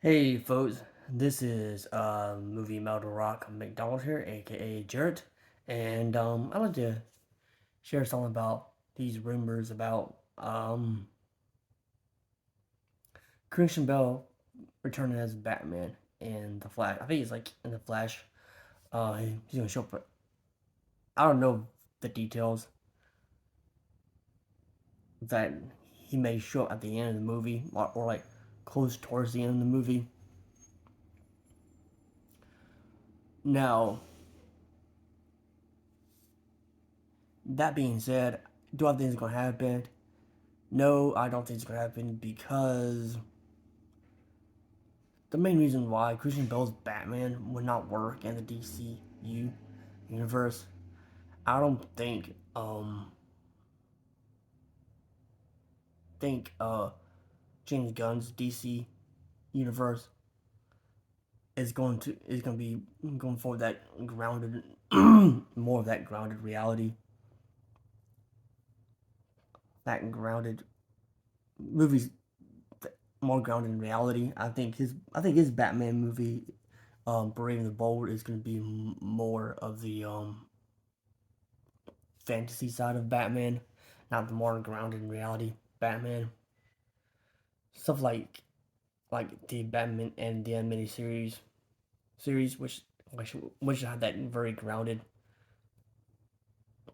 Hey folks, this is movie Melder Rock McDonald here, aka Jarrett, and I'd like to share something about these rumors about Christian Bale returning as Batman in the Flash. I think he's like in the Flash. He's gonna show up. But I don't know the details that he may show up at the end of the movie or like close towards the end of the movie. Now, that being said, do I think it's gonna happen? No, I don't think it's gonna happen because the main reason why Christian Bale's Batman would not work in the DCU universe. I don't think James Gunn's DC universe is gonna be going for that grounded more of that grounded reality. That grounded movies more grounded in reality. I think his Batman movie, Brave and the Bold, is gonna be more of the fantasy side of Batman, not the more grounded in reality Batman. Stuff like the Batman and the animated series, which had that very grounded,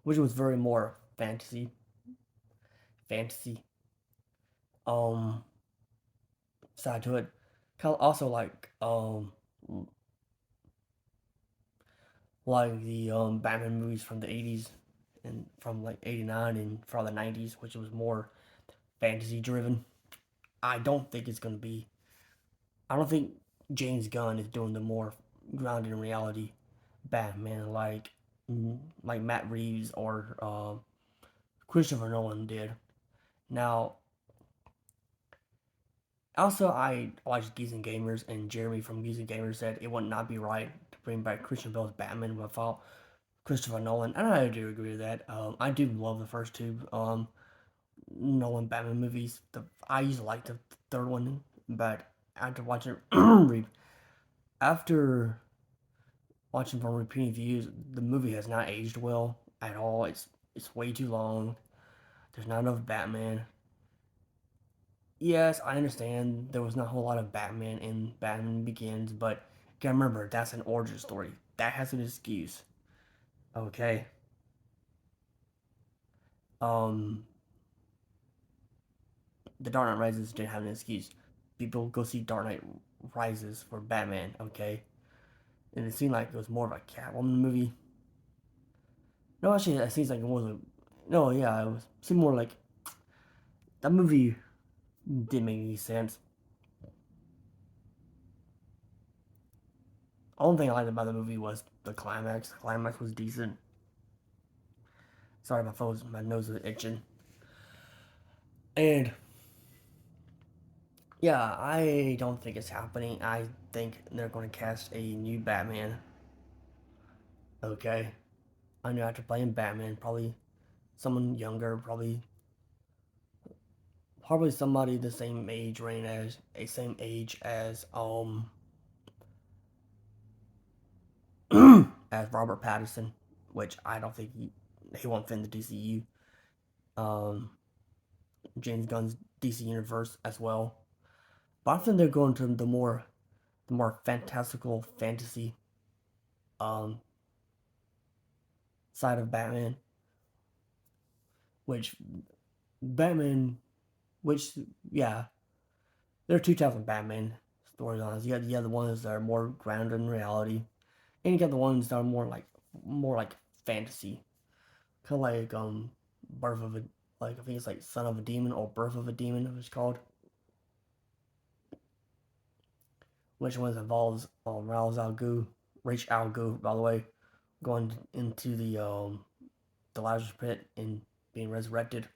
which was very more fantasy um side to it. Kind of also like the Batman movies from the 80s and from like 89 and from the 90s, which was more fantasy driven. I don't think it's gonna be I don't think James Gunn is doing the more grounded in reality Batman like Matt Reeves or Christopher Nolan did. Now, also I watched Geeks and Gamers, and Jeremy from Geeks and Gamers said it would not be right to bring back Christian Bale's Batman without Christopher Nolan, and I do agree with that. I do love the first two Nolan Batman movies. I used to like the third one, but after watching after watching from repeating views, the movie has not aged well at all. It's way too long. There's not enough Batman. Yes, I understand there was not a whole lot of Batman in Batman Begins, but you gotta remember that's an origin story. That has an excuse. Okay. Um, The Dark Knight Rises didn't have an excuse. People go see Dark Knight Rises for Batman. Okay, and it seemed like it was more of a Catwoman movie. No, actually, it seems like it wasn't. No, yeah, it was. It seemed more like that movie didn't make any sense. The only thing I liked about the movie was the climax. The climax was decent. Sorry, my nose is itching. And yeah, I don't think it's happening. I think they're going to cast a new Batman. Okay, I know after playing Batman, probably someone younger, probably somebody the same age range as a same age as as Robert Pattinson, which I don't think he won't fit in the DCU. Um, James Gunn's DC universe as well. But I think they're going to the more fantastical fantasy um side of Batman, which Batman, which yeah, there are two types of Batman storylines. You got the ones that are more grounded in reality, and you got the ones that are more like fantasy, kind of like Birth of a like I think it's like Son of a Demon or Birth of a Demon, it was called, which one involves Rach Al Ghul, by the way, going into the Lazarus pit and being resurrected.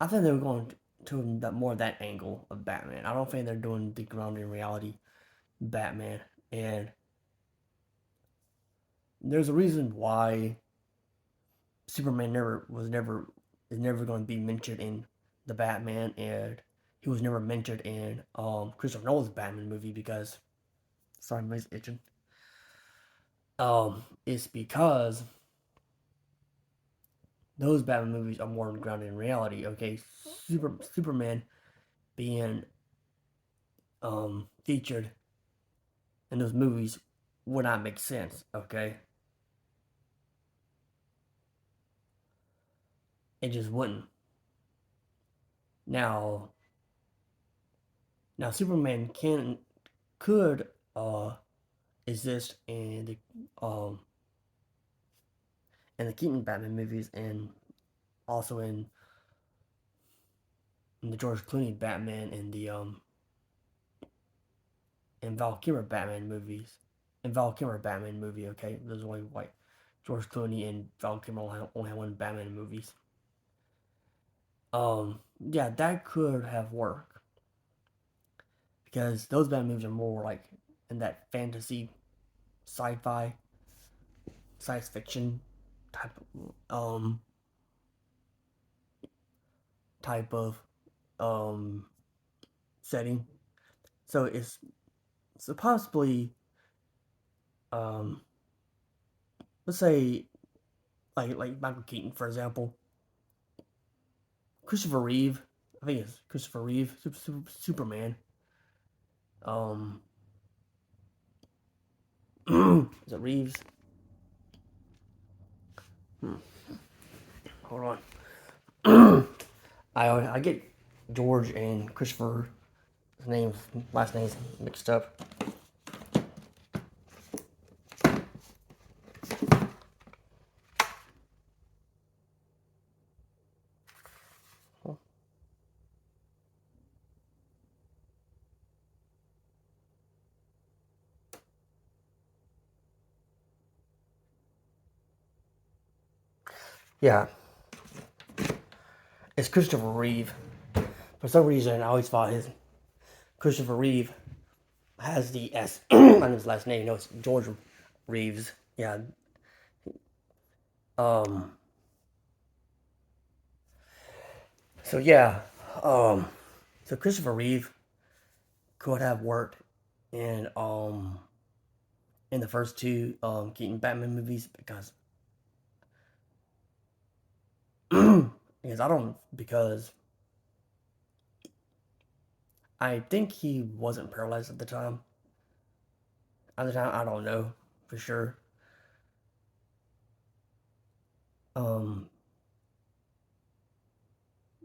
I think they were going to that more of that angle of Batman. I don't think they're doing the grounded in reality Batman, and there's a reason why Superman never is never going to be mentioned in the Batman and he was never mentioned in Christopher Nolan's Batman movie because sorry, my itching. It's because those Batman movies are more grounded in reality. Okay, Superman being featured in those movies would not make sense. Okay, it just wouldn't. Now, now Superman could exist in the Keaton Batman movies and also in the George Clooney Batman and the in Val Kilmer Batman movies. In Val Kilmer Batman movie, okay, there's only like George Clooney and Val Kilmer only have one Batman movies. Yeah, that could have worked because those Batman movies are more like in that fantasy, sci-fi, science fiction type type of um setting. So it's so possibly um let's say like Michael Keaton for example, Christopher Reeve. I think it's Christopher Reeve, Superman. Um, is it Reeves? Hmm. Hold on. I get George and Christopher names last names mixed up. Yeah, it's Christopher Reeve. For some reason, I always thought his Christopher Reeve has the S on his last name. No, it's George Reeves. Yeah. Um. So yeah. Um. So Christopher Reeve could have worked in in the first two Keaton Batman movies because I think he wasn't paralyzed at the time. At the time, I don't know for sure. Um,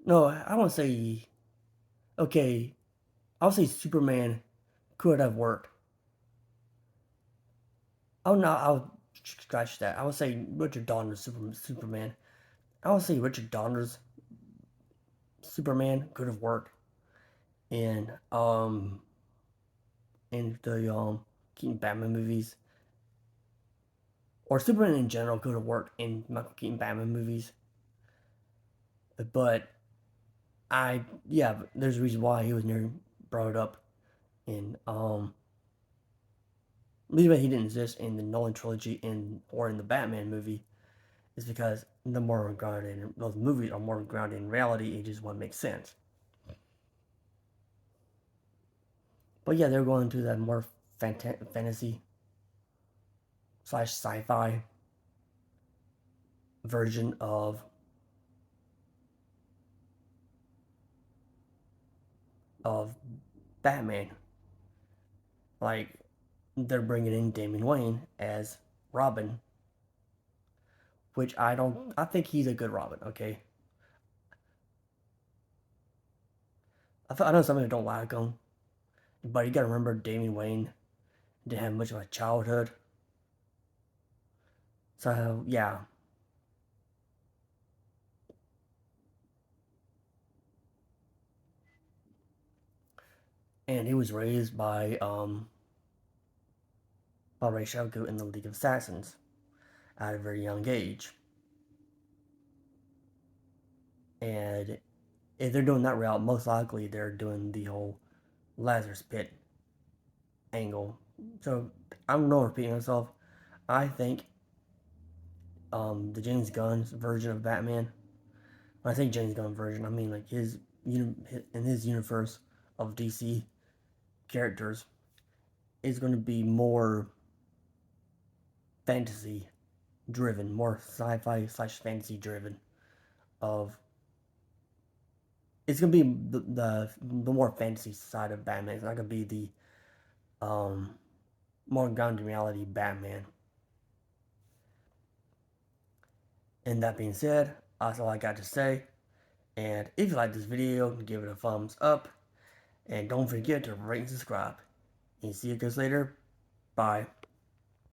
no, I won't say. Okay, I'll say Superman could have worked. Oh no, I'll scratch that. I would say Richard Donner's Superman. I would say Richard Donner's Superman could have worked in the Keaton Batman movies, or Superman in general could have worked in Michael Keaton Batman movies. But there's a reason why he was never brought up in the reason why he didn't exist in the Nolan trilogy or in the Batman movie is because those movies are more grounded in reality. It just wouldn't make sense. But yeah, they're going to that more fantasy slash sci-fi version of Batman. Like they're bringing in Damian Wayne as Robin, which I don't. I think he's a good Robin. Okay, I know some people don't like him, but you gotta remember Damian Wayne didn't have much of a childhood. So yeah, and he was raised by Ray Shellgo in the League of Assassins at a very young age. And if they're doing that route, most likely they're doing the whole Lazarus Pit angle. So I'm not repeating myself. I think the James Gunn's version of Batman. When I say James Gunn version, I mean like his in his universe of DC characters is going to be more fantasy driven, more sci-fi slash fantasy driven. Of It's gonna be the more fantasy side of Batman. It's not gonna be the more grounded reality Batman. And that being said, that's all I got to say. And if you like this video, give it a thumbs up. And don't forget to rate and subscribe. And see you guys later. Bye.